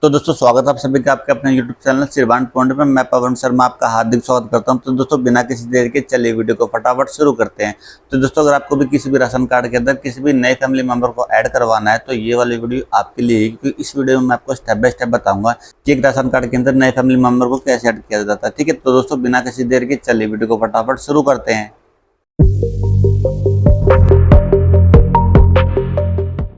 तो दोस्तों स्वागत है आप सभी का आपके अपने YouTube चैनल श्रीवान पॉइंट में। मैं पवन शर्मा आपका हार्दिक स्वागत करता हूं। तो दोस्तों बिना किसी देर के चलिए वीडियो को फटाफट शुरू करते हैं। तो दोस्तों अगर आपको भी किसी भी राशन कार्ड के अंदर किसी भी नए फैमिली मेंबर को ऐड करवाना है तो ये वाली वीडियो आपके लिए है, क्योंकि इस वीडियो में मैं आपको स्टेप बाय स्टेप बताऊंगा कि एक राशन कार्ड के अंदर नए फैमिली मेंबर को कैसे ऐड किया जाता है। ठीक है, तो दोस्तों बिना किसी देर के चलिए वीडियो को फटाफट शुरू करते हैं।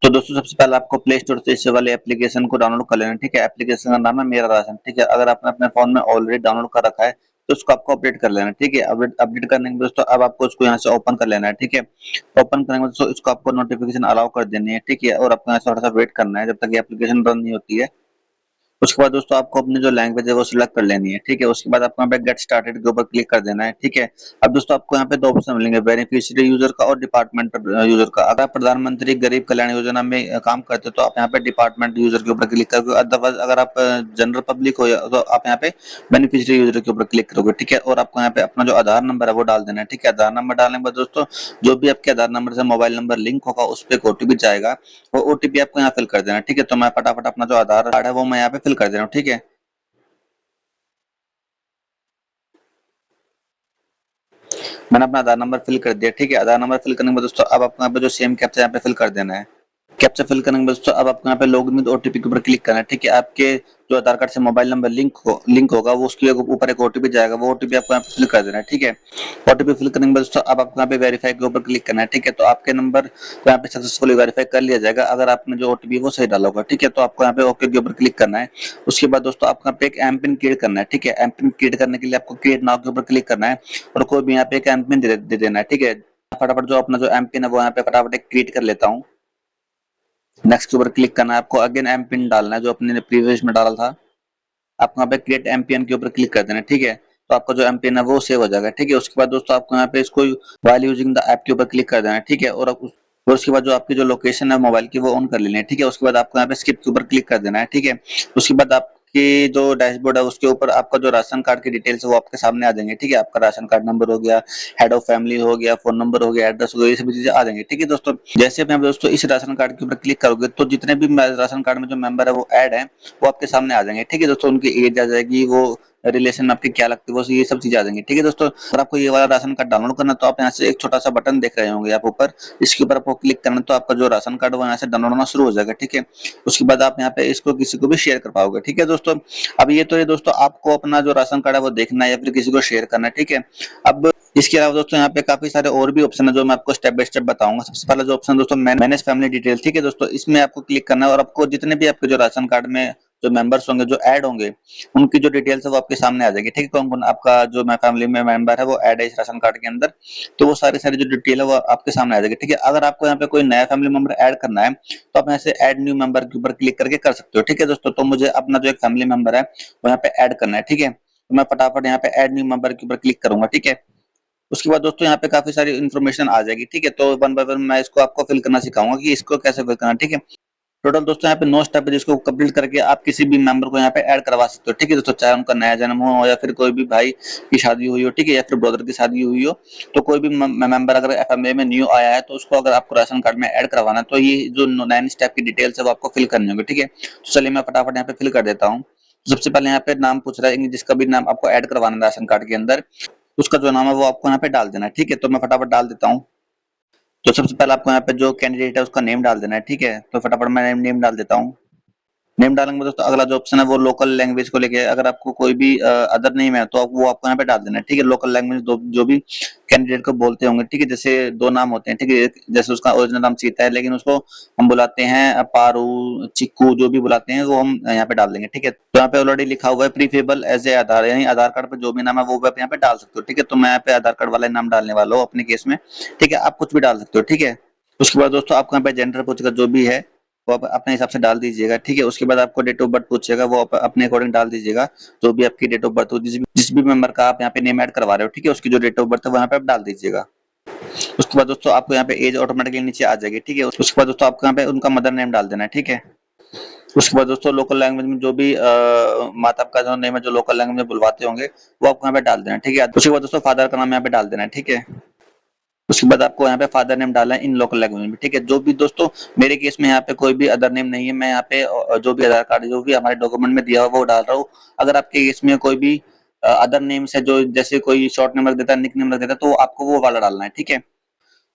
तो दोस्तों सबसे पहले आपको प्ले स्टोर से इस वाले एप्लीकेशन को डाउनलोड कर लेना है। ठीक है, एप्लीकेशन का नाम है मेरा राशन। ठीक है, अगर आपने अपने फोन में ऑलरेडी डाउनलोड कर रखा है तो उसको आपको अपडेट कर लेना है। ठीक है, अपडेट करने के बाद दोस्तों अब आपको उसको यहाँ से ओपन कर लेना है। ठीक है, ओपन करने के बाद दोस्तों इसको आपको नोटिफिकेशन अलाउ कर देनी है। ठीक है, और आपको यहाँ से थोड़ा सा वेट करना है जब तक ये एप्लीकेशन रन नहीं होती है। उसके बाद दोस्तों आपको अपनी जो लैंग्वेज है वो सिलेक्ट कर लेनी है। ठीक है, उसके बाद आपको यहाँ पे गेट स्टार्टेड के ऊपर क्लिक कर देना है। ठीक है, अब दोस्तों आपको यहाँ पे दो ऑप्शन मिलेंगे, बेनिफिशियरी यूजर का और डिपार्टमेंट यूजर का। अगर आप प्रधानमंत्री गरीब कल्याण योजना में काम करते हो तो आप यहाँ पे डिपार्टमेंट यूजर के ऊपर क्लिक करोगे। अदरवाइज अगर आप जनरल पब्लिक हो तो आप यहाँ पे बेनिफिशियरी यूजर के ऊपर क्लिक करोगे। ठीक है, और आपको यहाँ पे अपना जो आधार नंबर है वो डाल देना है। ठीक है, आधार नंबर डालने के बाद दोस्तों जो भी आपके आधार नंबर से मोबाइल नंबर लिंक होगा उस पर एक ओटीपी जाएगा, वो ओटीपी आपको यहाँ फिल कर देना है। ठीक है, तो मैं फटाफट अपना जो आधार कार्ड है वो मैं यहाँ पे फिल कर दे रहा हूँ। ठीक है, मैंने अपना आधार नंबर फिल कर दिया। ठीक है, आधार नंबर फिल करने के बाद दोस्तों अब आपको यहाँ पे जो सेम कैप्चा यहाँ पे फिल कर देना है। कैप्चा फिल करने के बाद दोस्तों अब आपको यहाँ पे लॉगिन विद ओटीपी के ऊपर क्लिक करना है। ठीक है, आपके जो आधार कार्ड से मोबाइल नंबर लिंक होगा वो उसके ऊपर एक ओटीपी जाएगा, वो ओटीपी आपको यहाँ पे फिल कर देना है। ठीक है, ओटीपी फिल करने के बाद दोस्तों अब आपको यहाँ पे वेरीफाई के ऊपर क्लिक करना है। ठीक है, तो आपके नंबर को यहाँ पे सक्सेसफुली वेरीफाई कर लिया जाएगा अगर आपने जो ओटीपी वो सही डाला होगा। ठीक है, तो आपको यहाँ पे ओके के ऊपर क्लिक करना है। उसके बाद दोस्तों आपको यहाँ पे एक एम पिन क्रिएट करना है। ठीक है, एम पिन क्रिएट करने के लिए आपको क्रिएट नाउ के ऊपर क्लिक करना है और कोई भी यहाँ पे एक एम पिन दे देना है। ठीक है, फटाफट जो अपना जो एम पिन है वो यहाँ पे फटाफट क्रिएट कर लेता हूँ। नेक्स्ट के ऊपर क्लिक करना है, आपको अगेन एम पिन डालना है जो अपने प्रीवियस में डाला था। आपको यहाँ पे क्रिएट एमपीएन के ऊपर क्लिक कर देना है। ठीक है, तो आपका जो एमपीएन है वो सेव हो जाएगा। ठीक है, उसके बाद दोस्तों आपको यहाँ पे इसको व्हाइल यूजिंग द ऐप के ऊपर क्लिक कर देना है। ठीक है, और उसके बाद जो आपकी जो लोकेशन है मोबाइल की वो ऑन कर लेनी है। ठीक है, उसके बाद आपको यहाँ पे स्किप के ऊपर क्लिक कर देना है। ठीक है, उसके बाद आपकी जो डैशबोर्ड है उसके ऊपर आपका जो राशन कार्ड की डिटेल्स है वो आपके सामने आ जाएंगे। ठीक है, आपका राशन कार्ड नंबर हो गया, हेड ऑफ फैमिली हो गया, फोन नंबर हो गया, एड्रेस हो गया, ये सभी चीजें आ जाएंगी। ठीक है दोस्तों, जैसे आप दोस्तों इस राशन कार्ड के ऊपर क्लिक करोगे तो जितने भी राशन कार्ड में जो मेंबर है वो ऐड है वो आपके सामने आ जाएंगे। ठीक है दोस्तों, उनकी एज आ जाएगी, वो रिलेशन आपकी क्या लगती है वो ये सब चीजें आ जाएंगी। ठीक है दोस्तों, अगर आपको ये वाला राशन कार्ड डाउनलोड करना तो आप यहाँ से एक छोटा सा बटन देख रहे होंगे आप ऊपर, इसके ऊपर आपको क्लिक करना तो आपका जो राशन कार्ड वो यहाँ से डाउनलोड होना शुरू हो जाएगा। ठीक है, उसके बाद आप यहाँ पे इसको किसी को भी शेयर कर पाओगे। ठीक है दोस्तों, अब ये दोस्तों आपको अपना जो राशन कार्ड है वो देखना है या फिर किसी को शेयर करना है। ठीक है, अब इसके अलावा दोस्तों यहाँ पे काफी सारे और भी ऑप्शन है जो मैं आपको स्टेप बाय स्टेप बताऊंगा। सबसे पहला जो ऑप्शन दोस्तों मैनेज फैमिली डिटेल। ठीक है दोस्तों, इसमें आपको क्लिक करना है और आपको जितने भी आपके जो राशन कार्ड में जो मेंबर्स होंगे जो ऐड होंगे उनकी जो डिटेल्स है वो आपके सामने आ जाएगी। ठीक है, कौन कौन आपका जो मैं फैमिली में मेंबर है वो ऐड है इस राशन कार्ड के अंदर, तो वो सारी सारी जो डिटेल है वो आपके सामने आ जाएगी। ठीक है, अगर आपको यहाँ पे कोई नया फैमिली मेंबर ऐड करना है तो आप यहाँ से ऐड न्यू मेंबर के ऊपर क्लिक करके कर सकते हो। ठीक है दोस्तों, तो मुझे अपना जो एक फैमिली मेंबर है वो यहाँ पे ऐड करना है। ठीक है, तो मैं फटाफट यहाँ पे ऐड न्यू मेंबर के ऊपर क्लिक करूंगा। ठीक है, उसके बाद दोस्तों यहाँ पे काफी सारी इन्फॉर्मेशन आ जाएगी। ठीक है, तो वन बाय वन मैं इसको आपको फिल करना सिखाऊंगा कि इसको कैसे फिल करना है। ठीक है, टोटल दोस्तों यहाँ पे 9 स्टेप है जिसको कंप्लीट करके आप किसी भी मेंबर को यहाँ पे ऐड करवा सकते हो। ठीक है दोस्तों, चाहे उनका नया जन्म हो या फिर कोई भी भाई की शादी हुई हो, ठीक है, या फिर ब्रदर की शादी हुई हो, तो कोई भी मेंबर अगर एफएमए में न्यू आया है तो उसको अगर आपको राशन कार्ड में ऐड करवाना है तो ये जो 9 स्टेप की डिटेल्स है वो आपको फिल करनी होगी। ठीक है, तो चलिए मैं फटाफट यहाँ पे फिल कर देता हूँ। सबसे पहले यहाँ पे नाम पूछ रहा है, जिसका भी नाम आपको ऐड करवाना है राशन कार्ड के अंदर उसका जो नाम है वो आपको यहाँ पे डाल देना है। ठीक है, तो मैं फटाफट डाल देता हूँ। तो सबसे पहले आपको यहाँ पे जो कैंडिडेट है उसका नेम डाल देना है। ठीक है, तो फटाफट मैं नेम डाल देता हूँ। नेम डालने के बाद दोस्तों अगला जो ऑप्शन है वो लोकल लैंग्वेज को लेके, अगर आपको कोई भी अदर नेम है तो वो आपको यहाँ पे डाल देना है। ठीक है, लोकल लैंग्वेज जो भी कैंडिडेट को बोलते होंगे। ठीक है, जैसे दो नाम होते हैं। ठीक है, जैसे उसका ओरिजिनल नाम सीता है लेकिन उसको हम बुलाते हैं पारू, चिक्कू, जो भी बुलाते हैं वो हम यहाँ पे डाल देंगे। ठीक है, तो यहाँ पे ऑलरेडी लिखा हुआ है प्रीफेबल एज ए आधार, यानी आधार कार्ड पे जो भी नाम है वो आप यहाँ पे डाल सकते हो। ठीक है, तो मैं यहाँ पे आधार कार्ड वाला नाम डालने वाला हूँ अपने केस में। ठीक है, आप कुछ भी डाल सकते हो। ठीक है, उसके बाद दोस्तों आपको यहाँ पे जेंडर पूछेगा, जो भी है वो आप अपने हिसाब से डाल दीजिएगा। ठीक है, उसके बाद आपको डेट ऑफ बर्थ पूछेगा, वो आप अपने अकॉर्डिंग डाल दीजिएगा। जो भी आपकी डेट ऑफ बर्थ हो, जिस भी मेंबर का आप यहाँ पे नेम ऐड करवा रहे हो, ठीक है, उसकी जो डेट ऑफ बर्थ है वो यहाँ पे आप डाल दीजिएगा। उसके बाद दोस्तों आपको यहाँ पे एज ऑटोमेटिकली नीचे आ जाएगी। ठीक है, उसके बाद दोस्तों आपको यहाँ पे उनका मदर नेम डाल देना है। ठीक है, उसके बाद दोस्तों लोकल लैंग्वेज में जो भी माता का जो नेम है जो लोकल लैंग्वेज में बुलवाते होंगे वो आपको यहाँ पे डाल देना है। ठीक है, उसके बाद दोस्तों फादर का नाम यहाँ पे डाल देना है। ठीक है, उसके बाद आपको यहाँ पे फादर नेम डालना है इन लोकल लैंग्वेज में, ठीक है। जो भी दोस्तों मेरे केस में यहाँ पे कोई भी अदर नेम नहीं है, मैं यहाँ पे जो भी आधार कार्ड जो भी हमारे डॉक्यूमेंट में दिया हुआ वो डाल रहा हूँ। अगर आपके केस में कोई भी अदर नेम्स है, जो जैसे कोई शॉर्ट नेम रख देता है, निक नेम रख देता है, तो आपको वो वाला डालना है, ठीक है।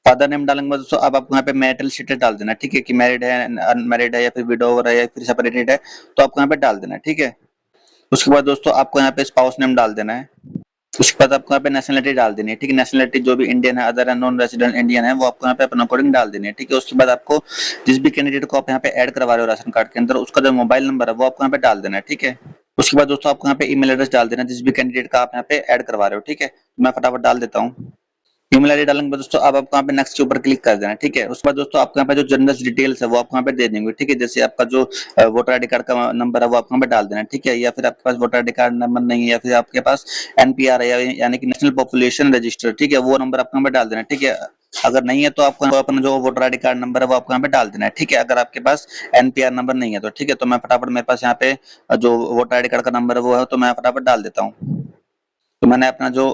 फादर नेम डालने के बाद दोस्तों अब आपको यहाँ पे मैरिटल स्टेटस डाल देना है, ठीक है, कि मैरिड है, अनमैरिड है, या फिर विडोवर है, या फिर सेपरेटेड है, तो आपको यहाँ पे डाल देना है, ठीक है। उसके बाद दोस्तों आपको यहाँ पे स्पाउस नेम डाल देना है। उसके बाद आपको यहाँ पे नेशनलिटी डाल देनी है, ठीक है। नेशनलिटी जो भी इंडियन है, अदर नॉन रेजिडेंट इंडियन है, वो आपको यहाँ पे अपना अकॉर्डिंग डाल देनी है, ठीक है। उसके बाद आपको जिस भी कैंडिडेट को आप यहाँ पे ऐड करवा रहे हो राशन कार्ड के अंदर, उसका जो मोबाइल नंबर है वो आपको यहाँ पे डाल देना है, ठीक है। उसके बाद दोस्तों आपको यहाँ पे ईमेल एड्रेस डाल देना है जिस भी कैंडिडेट का आप यहाँ पे ऐड करवा रहे हो, ठीक है। मैं फटाफट डाल देता हूँ। ईमेल आईडी डालने के बाद दोस्तों अब आपको यहाँ पे नेक्स्ट के ऊपर क्लिक कर देना है, ठीक है। उसके बाद दोस्तों आपको यहाँ पे जो जनरल डिटेल्स है वो आपको यहाँ पे दे देंगे, ठीक है। जैसे आपका जो वोटर आईडी कार्ड का नंबर है वो आपको यहाँ पे डाल देना है, ठीक है। या फिर आपके पास वोटर आईडी कार्ड नंबर नहीं है, या फिर आपके पास एनपीआर है, यानी कि नेशनल पॉपुलेशन रजिस्टर, ठीक है, वो नंबर आपको यहाँ पे डाल देना है, ठीक है। अगर नहीं है तो आपको अपना जो वोटर आईडी कार्ड नंबर है वो आपको यहाँ पे डाल देना है, ठीक है। अगर आपके पास एनपीआर नंबर नहीं है तो, ठीक है। तो मैं फटाफट, मेरे पास यहाँ पे जो वोटर आईडी कार्ड का नंबर है वो है, तो मैं फटाफट डाल देता हूँ। तो मैंने अपना जो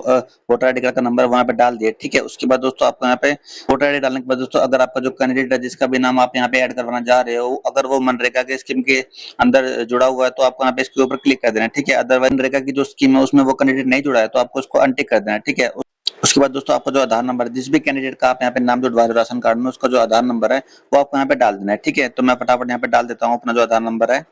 वोटर आईडी कार्ड का नंबर वहां पे डाल दिया, ठीक है। उसके बाद दोस्तों आपको यहाँ पे वोटर आईडी डालने के बाद दोस्तों अगर आपका जो कैंडिडेट है जिसका भी नाम आप यहाँ पे ऐड करवाना चाह रहे हो, अगर वो मनरेगा के स्कीम के अंदर जुड़ा हुआ है तो आपको यहाँ पे इसके ऊपर क्लिक कर देना है, ठीक है। अदरवाइज मनरेगा की जो स्कीम है उसमें वो कैंडिडेट नहीं जुड़ा है तो आपको उसको अनटिक कर देना है, ठीक है। उसके बाद दोस्तों आपका जो आधार नंबर, जिस भी कैंडिडेट का आप यहाँ पे नाम जुड़वा रहे हो राशन कार्ड में, उसका जो आधार नंबर है वो आपको यहाँ पे डाल देना है, ठीक है। तो मैं फटाफट यहाँ पे डाल देता हूँ अपना जो आधार नंबर है।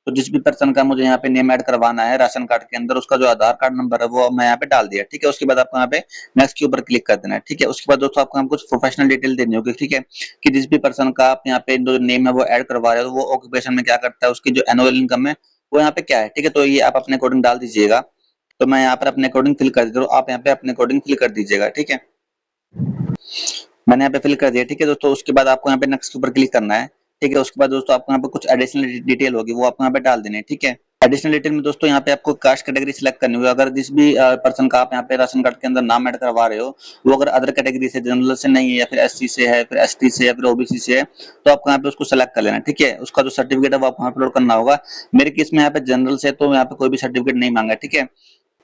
तो जिस भी पर्सन का मुझे यहाँ पे नेम ऐड करवाना है राशन कार्ड के अंदर, उसका जो आधार कार्ड नंबर है वो मैं यहाँ पे डाल दिया, ठीक है। उसके बाद आपको यहाँ पे नेक्स्ट के ऊपर क्लिक कर देना है, ठीक है। उसके बाद दोस्तों आपको यहाँ कुछ प्रोफेशनल डिटेल देनी होगी, ठीक है, कि जिस भी पर्सन का आप यहाँ पे जो नेम है वो ऐड करवा रहे हो वो ऑक्यूपेशन में क्या करता है, उसकी जो एनुअल इनकम है वो यहाँ पे क्या है, ठीक है। तो ये आप अपने अकॉर्डिंग डाल दीजिएगा। तो मैं यहाँ पर अपने अकॉर्डिंग फिल कर देता हूँ, आप यहाँ पे अपने अकॉर्डिंग फिल कर दीजिएगा, ठीक है। मैंने यहाँ पे फिल कर दिया, ठीक है दोस्तों। उसके बाद आपको यहाँ पे नेक्स्ट के ऊपर क्लिक करना है, ठीक है। उसके बाद दोस्तों आपको यहाँ पे कुछ एडिशनल डिटेल होगी वो आपको यहाँ पे डाल देनी है, ठीक है। एडिशनल डिटेल में दोस्तों यहाँ पे आपको कास्ट कैटेगरी सिलेक्ट करनी होगी। अगर जिस भी पर्सन का आप यहाँ पे राशन कार्ड के अंदर नाम ऐड करवा रहे हो वो अगर अदर कैटेगरी से, जनरल से नहीं है, या फिर एससी से है, फिर एसटी से, या फिर ओबीसी से है, तो आपको यहाँ पे उसको सेलेक्ट कर लेना है, ठीक है। उसका जो सर्टिफिकेट है वो आपको यहाँ पे अपलोड करना होगा। मेरे केस में यहाँ पे जनरल से, तो यहाँ पे कोई भी सर्टिफिकेट नहीं मांगा, ठीक है।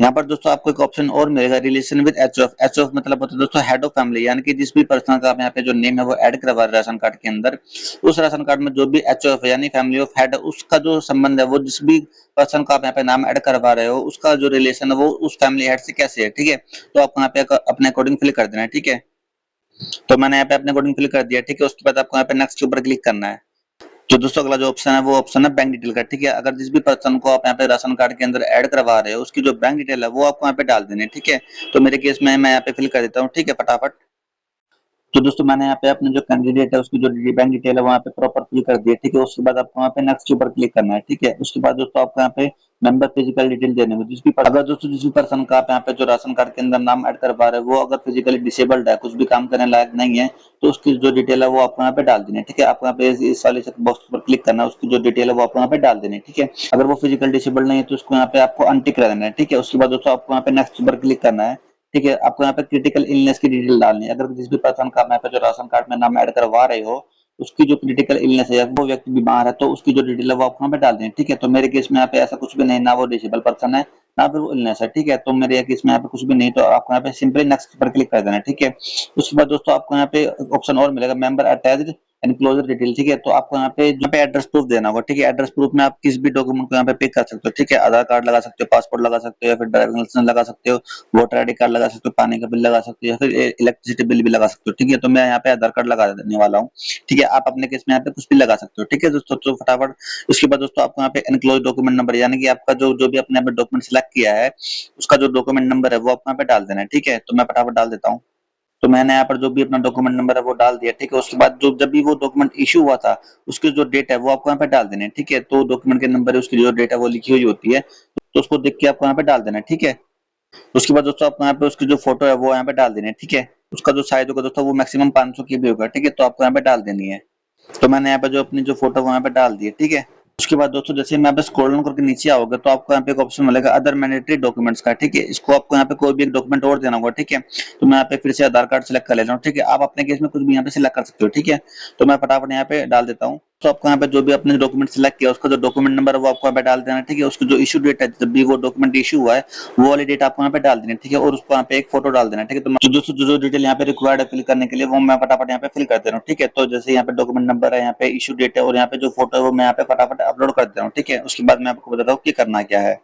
यहाँ पर दोस्तों आपको एक ऑप्शन और मिलेगा, रिलेशन विद एचओएफ। एचओएफ मतलब होता है दोस्तों हेड ऑफ फैमिली, यानी कि जिस भी पर्सन का आप यहाँ पे जो नेम है वो ऐड करवा रहे हैं राशन कार्ड के अंदर, उस राशन कार्ड में जो भी एचओएफ है यानी फैमिली ऑफ हेड, उसका जो संबंध है वो जिस भी पर्सन का आप यहाँ पे नाम ऐड करवा रहे हो उसका जो रिलेशन है वो उस फैमिली हेड से कैसे है, ठीक है। तो आपको यहाँ पे अपने अकॉर्डिंग फिल कर देना है, ठीक है। तो मैंने यहाँ पे अपने अकॉर्डिंग फिल कर दिया, ठीक है। उसके बाद आपको यहाँ पे नेक्स्ट के ऊपर क्लिक करना है। जो दोस्तों अगला जो ऑप्शन है वो ऑप्शन है बैंक डिटेल का, ठीक है। अगर जिस भी पर्सन को आप यहाँ पे राशन कार्ड के अंदर ऐड करवा रहे हो उसकी जो बैंक डिटेल है वो आपको यहाँ पे डाल देनी है, ठीक है। तो मेरे केस में मैं यहाँ पे फिल कर देता हूँ, ठीक है, फटाफट। तो दोस्तों मैंने यहाँ पे अपने जो कैंडिडेट है उसकी जो बैंक डिटेल है वहाँ पे प्रॉपर फिल कर दिया, ठीक है। उसके बाद आपको वहाँ पे नेक्स्ट के ऊपर क्लिक करना है, ठीक है। उसके बाद दोस्तों आपको यहाँ पे मेंबर फिजिकल डिटेल देने होंगे, अगर दोस्तों जिस भी पर्सन का आप यहाँ पे जो राशन कार्ड के अंदर नाम ऐड करवा रहे हो वो अगर फिजिकली डिसेबल्ड है, कुछ भी काम करने लायक नहीं है, तो उसकी जो डिटेल है वो आपको यहाँ पे डाल देनी है, ठीक है। आपको यहाँ पे इस वाले बॉक्स पर क्लिक करना है, उसकी जो डिटेल है वो आपको यहाँ पे डाल देनी है, ठीक है। अगर वो फिजिकल डिसेबल्ड नहीं है तो उसको यहाँ पे आपको अनटिक कर देना है, ठीक है। उसके बाद दोस्तों आपको यहाँ पे नेक्स्ट पर क्लिक करना है, ठीक है। आपको यहाँ पे क्रिटिकल इलनेस की डिटेल डालनी है। अगर जिस भी पर्सन का यहाँ पे जो राशन कार्ड में नाम ऐड करवा रहे हो उसकी जो क्रिटिकल इलनेस है, वो व्यक्ति बीमार है, तो उसकी जो डिटेल है वो आपको यहाँ पे डाल देनी है, ठीक है। तो मेरे केस में यहाँ पे ऐसा कुछ भी नहीं, ना वो डिसेबल पर्सन है ना फिर वो इलनेस है, ठीक है। तो मेरे केस में यहाँ पे कुछ भी नहीं, तो आपको यहाँ पे सिंपली नेक्स्ट पर क्लिक कर देना है, ठीक है। उसके बाद दोस्तों आपको यहाँ पे ऑप्शन और मिलेगा, मेंबर अटैच्ड एनक्लोजर डिटेल, ठीक है। तो आपको यहाँ पे एड्रेस प्रूफ देना होगा, ठीक है। एड्रेस प्रूफ में आप किस भी डॉक्यूमेंट को यहाँ पे पिक कर सकते हो, ठीक है। आधार कार्ड लगा सकते हो, पासपोर्ट लगा सकते हो, या फिर ड्राइविंग लाइसेंस लगा सकते हो, वोटर आईडी कार्ड लगा सकते हो, पानी का बिल लगा सकते हो, या फिर इलेक्ट्रिसिटी बिल भी लगा सकते हो, ठीक है। तो मैं यहाँ पे आधार कार्ड लगा देने वाला हूँ, ठीक है। आप अपने केस में यहाँ पे कुछ भी लगा सकते हो, ठीक है दोस्तों। तो फटाफट उसके बाद दोस्तों आपको यहाँ पे एनक्लोज डॉक्यूमेंट नंबर, यानी कि आपका जो भी अपने डॉक्यूमेंट सिलेक्ट किया है उसका जो डॉक्यूमेंट नंबर है वो आपको यहाँ पे डाल देना है, ठीक है। तो मैं फटाफट डाल देता हूँ। तो मैंने यहाँ पर जो भी अपना डॉक्यूमेंट नंबर है वो डाल दिया, ठीक है। उसके बाद जो जब भी वो डॉक्यूमेंट इशू हुआ था उसकी जो डेट है वो आपको यहाँ पे डाल देना है, ठीक है। तो डॉक्यूमेंट के नंबर है उसकी जो डेट है वो लिखी हुई होती है, तो उसको देख के आपको यहाँ पे डाल देना है, ठीक है। उसके बाद दोस्तों आपको यहाँ पे उसकी जो फोटो है वो यहाँ पे डाल देनी है, ठीक है। उसका जो साइज होगा दोस्तों वो मैक्सिमम 500 की भी होगा, ठीक है। तो आपको यहाँ पे डाल देनी है। तो मैंने यहाँ पे जो अपनी जो फोटो वहां पे डाल दी है, ठीक है। उसके बाद दोस्तों जैसे मैं यहाँ पे स्क्रॉल डाउन करके नीचे आओगे तो आपको यहाँ पे एक ऑप्शन मिलेगा अदर मैंडेटरी डॉक्यूमेंट्स का, ठीक है। इसको आपको यहाँ पे कोई भी एक डॉक्यूमेंट और देना होगा, ठीक है। तो मैं यहाँ पे फिर से आधार कार्ड सिलेक्ट कर ले रहा हूँ, ठीक है। आप अपने केस में कुछ भी यहाँ पे सिलेक्ट कर सकते हो, ठीक है। तो मैं फटाफट यहाँ पे डाल देता हूँ। तो आपको यहाँ पे जो भी आपने डॉक्यूमेंट सिलेक्ट किया उसका जो डॉक्यूमेंट नंबर है वो आपको यहाँ पे डाल देना है, ठीक है। उसकी जो इश्यू डेट है, जब भी वो डॉक्यूमेंट इश्यू हुआ है वो वाली डेट आपको यहाँ पे डाल देनी है, ठीक है। और उसको यहाँ पे एक फोटो डाल देना है, ठीक है। तो जो डिटेल यहाँ पे रिक्वायर्ड है फिल करने के लिए वो मैं फटाफट यहाँ पे फिल कर दे रहा हूँ, ठीक है। तो जैसे यहाँ पे डॉक्यूमेंट नंबर है, यहाँ पे इश्यू डेट है और यहाँ पे जो फोटो है वो मैं यहाँ पे फटाफट अपलोड कर दे रहा हूँ, ठीक है। उसके बाद मैं आपको बताता हूँ कि करना क्या है।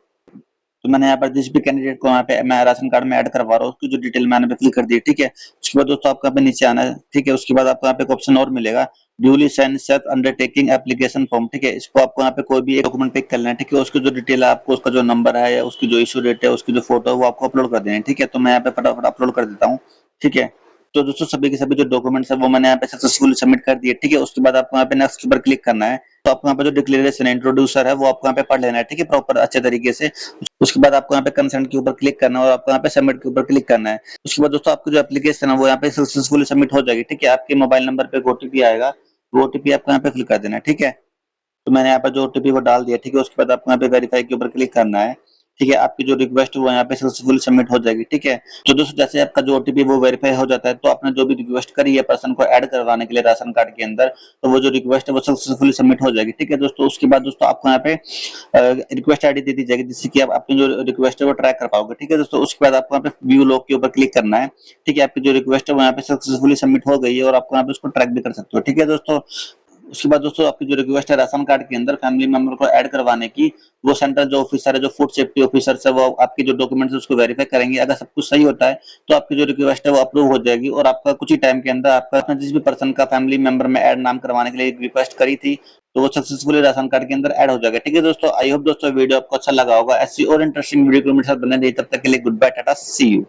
तो मैंने यहाँ पर जिस भी कैंडिडेट को यहाँ पे मैं राशन कार्ड में ऐड करवा रहा हूँ उसकी जो डिटेल मैंने फिल कर दी है, ठीक है। उसके बाद दोस्तों आपको यहाँ पे नीचे आना है, ठीक है। उसके बाद आपको यहाँ पे एक ऑप्शन और मिलेगा, duly sign self undertaking application form, ठीक है। इसको आपको यहाँ पे कोई भी एक डॉक्यूमेंट पिक कर लेना है, ठीक है। उसकी जो डिटेल है आपको उसका जो नंबर है या उसकी जो इशू डेट है उसकी जो फोटो है वो आपको अपलोड कर देनी है, ठीक है। तो मैं यहाँ पे फटाफट अपलोड कर देता हूँ, ठीक है। तो दोस्तों सभी के सभी जो डॉक्यूमेंट्स है वो मैंने यहाँ पे सक्सेसफुली सबमिट कर दिए, ठीक है। उसके बाद आपको यहाँ पे नेक्स्ट पर क्लिक करना है। तो आपको यहाँ पे जो डिक्लेरेशन इंट्रोड्यूसर है वो आपको यहाँ पे पढ़ लेना है, ठीक है, प्रॉपर अच्छे तरीके से। उसके बाद आपको यहाँ पे कंसेंट के ऊपर क्लिक करना है और आपको यहाँ पे सबमिट के ऊपर क्लिक करना है। उसके बाद दोस्तों आपकी जो एप्लीकेशन है वो यहाँ पे सक्सेसफुली सबमिट हो जाएगी, ठीक है। आपके मोबाइल नंबर पे ओटीपी आएगा, वो ओटीपी आपको यहाँ पे फिल कर देना है, ठीक है। तो मैंने यहाँ पर जो ओटीपी वो डाल दिया, ठीक है। उसके बाद आपको यहाँ पे वेरीफाई के ऊपर क्लिक करना है, ठीक है। आपकी जो रिक्वेस्ट है वो यहाँ पे सक्सेसफुली सबमिट हो जाएगी, ठीक है। तो दोस्तों जैसे आपका जो ओटीपी वो वेरीफाई हो जाता है तो आपने जो भी रिक्वेस्ट करी है पर्सन को ऐड करवाने के लिए राशन कार्ड के अंदर, तो वो जो रिक्वेस्ट है वो सक्सेसफुली सबमिट हो जाएगी, ठीक है दोस्तों। उसके बाद दोस्तों आपको यहाँ पे रिक्वेस्ट आईडी दे दी जाएगी जिससे कि आप अपनी जो रिक्वेस्ट है वो ट्रैक कर पाओगे, ठीक है दोस्तों। उसके बाद आपको यहाँ पे व्यू लॉग के ऊपर क्लिक करना है, ठीक है। आपकी जो रिक्वेस्ट है वो यहाँ पे सक्सेसफुली सबमिट हो गई है और आपको यहाँ पे उसको ट्रैक भी कर सकते हो, ठीक है दोस्तों। उसके बाद दोस्तों आपकी जो रिक्वेस्ट है राशन कार्ड के अंदर फैमिली मेंबर को ऐड करवाने की, वो सेंट्रल जो ऑफिसर है, जो फूड सेफ्टी ऑफिसर है, वो आपके जो डॉक्यूमेंट्स है उसको वेरीफाई करेंगे। अगर सब कुछ सही होता है तो आपकी जो रिक्वेस्ट है वो अप्रूव हो जाएगी और आपका कुछ ही टाइम के अंदर आपका जिस भी पर्सन का फैमिली मेंबर में ऐड नाम करवाने के लिए रिक्वेस्ट करी थी तो वो सक्सेसफुली राशन कार्ड के अंदर ऐड हो जाएगा, ठीक है दोस्तों। आई होप दोस्तों वीडियो आपको अच्छा लगा होगा। ऐसी और इंटरेस्टिंग वीडियो के मेरे साथ बने रहिए, तब तक के लिए good bye, tata, see you.